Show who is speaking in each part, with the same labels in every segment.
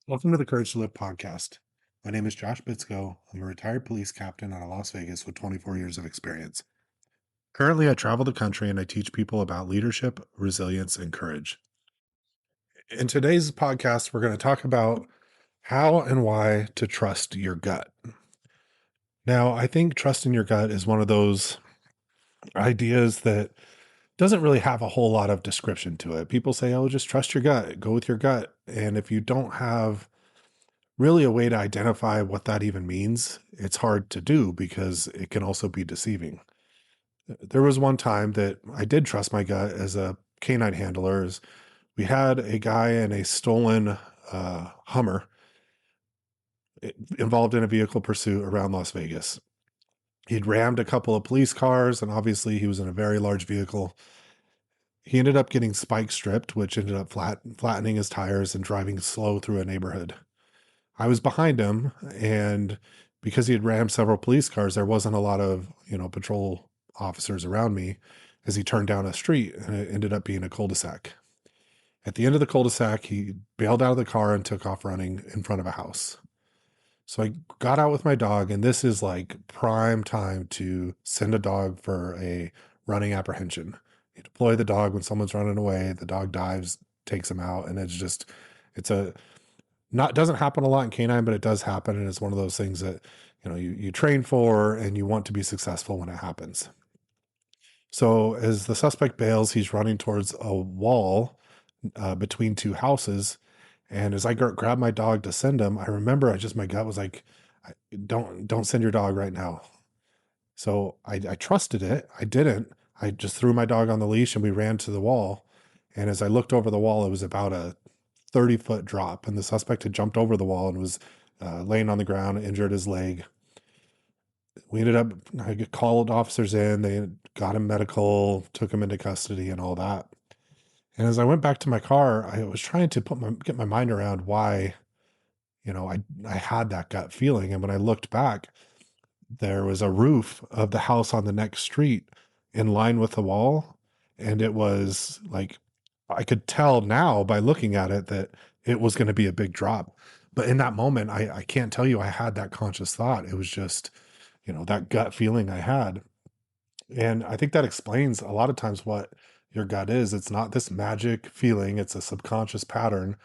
Speaker 1: Welcome to the Courage to Live podcast. My name is Josh Bitsko. I'm a retired police captain out of Las Vegas with 24 years of experience. Currently, I travel the country and I teach people about leadership, resilience, and courage. In today's podcast, we're going to talk about how and why to trust your gut. Now, I think trusting your gut is one of those ideas that doesn't really have a whole lot of description to it. People say, oh, just trust your gut, go with your gut. And if you don't have really a way to identify what that even means, it's hard to do because it can also be deceiving. There was one time that I did trust my gut as a canine handler. Is we had a guy in a stolen Hummer involved in a vehicle pursuit around Las Vegas. He'd rammed a couple of police cars, and obviously he was in a very large vehicle. He ended up getting spike stripped, which ended up flattening his tires and driving slow through a neighborhood. I was behind him, and because he had rammed several police cars, there wasn't a lot of, patrol officers around me as he turned down a street, and it ended up being a cul-de-sac. At the end of the cul-de-sac, he bailed out of the car and took off running in front of a house. So I got out with my dog, and this is like prime time to send a dog for a running apprehension. You deploy the dog when someone's running away, the dog dives, takes him out, and it's a not doesn't happen a lot in canine, but it does happen, and it's one of those things that you train for and you want to be successful when it happens. So as the suspect bails, he's running towards a wall between two houses, and as I grab my dog to send him, I remember my gut was like, don't send your dog right now." So I trusted it. I didn't. I just threw my dog on the leash and we ran to the wall. And as I looked over the wall, it was about a 30-foot drop, and the suspect had jumped over the wall and was laying on the ground, injured his leg. We ended up, I called officers in, they got him medical, took him into custody and all that. And as I went back to my car, I was trying to get my mind around why, I had that gut feeling. And when I looked back, there was a roof of the house on the next street in line with the wall. And it was like, I could tell now by looking at it that it was going to be a big drop. But in that moment, I can't tell you I had that conscious thought. It was just, that gut feeling I had. And I think that explains a lot of times what your gut is. It's not this magic feeling, it's a subconscious pattern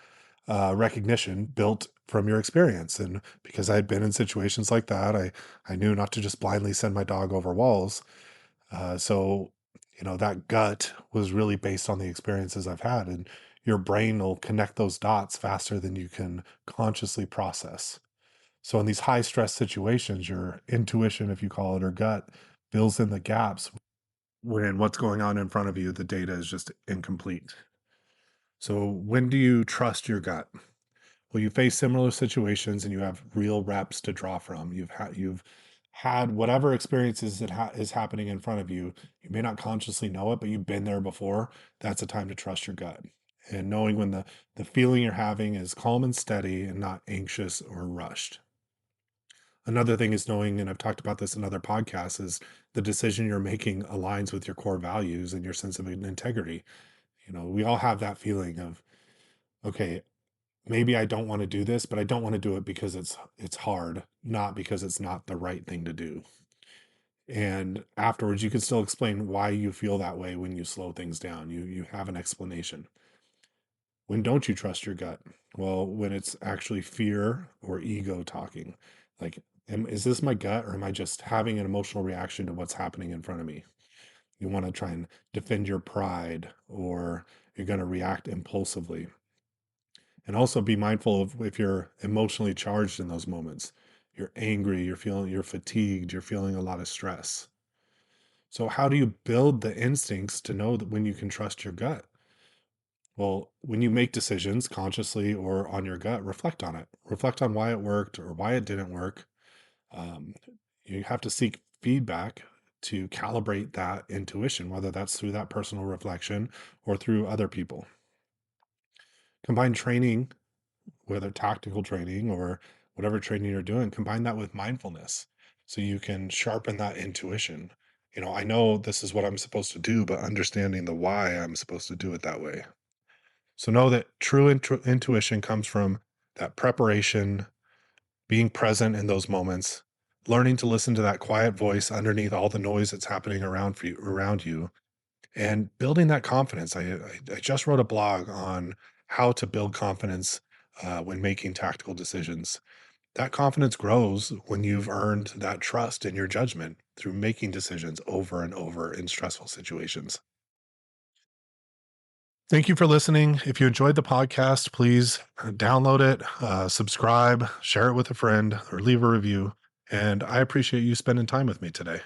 Speaker 1: recognition built from your experience. And because I had been in situations like that, I knew not to just blindly send my dog over walls. So, that gut was really based on the experiences I've had. And your brain will connect those dots faster than you can consciously process. So, in these high stress situations, your intuition, if you call it, or gut, fills in the gaps when what's going on in front of you, the data is just incomplete. So, when do you trust your gut? Well, you face similar situations and you have real reps to draw from. You've had whatever experiences is happening in front of you. You may not consciously know it, but you've been there before. That's a time to trust your gut. And knowing when the feeling you're having is calm and steady and not anxious or rushed. Another thing is knowing, and I've talked about this in other podcasts, is the decision you're making aligns with your core values and your sense of integrity. We all have that feeling of, okay, maybe I don't want to do this, but I don't want to do it because it's hard, not because it's not the right thing to do. And afterwards, you can still explain why you feel that way when you slow things down. You have an explanation. When don't you trust your gut? Well, when it's actually fear or ego talking. Like, is this my gut, or am I just having an emotional reaction to what's happening in front of me? You want to try and defend your pride, or you're going to react impulsively. And also be mindful of if you're emotionally charged in those moments. You're angry, you're fatigued, you're feeling a lot of stress. So how do you build the instincts to know that when you can trust your gut? Well, when you make decisions consciously or on your gut, reflect on it. Reflect on why it worked or why it didn't work. Um, you have to seek feedback to calibrate that intuition, whether that's through that personal reflection or through other people. Combine training, whether tactical training or whatever training you're doing, combine that with mindfulness so you can sharpen that intuition. I know this is what I'm supposed to do, but understanding the why I'm supposed to do it that way. So know that true intuition comes from that preparation, being present in those moments, learning to listen to that quiet voice underneath all the noise that's happening around you, and building that confidence. I just wrote a blog on how to build confidence when making tactical decisions. That confidence grows when you've earned that trust in your judgment through making decisions over and over in stressful situations. Thank you for listening. If you enjoyed the podcast, please download it, subscribe, share it with a friend, or leave a review. And I appreciate you spending time with me today.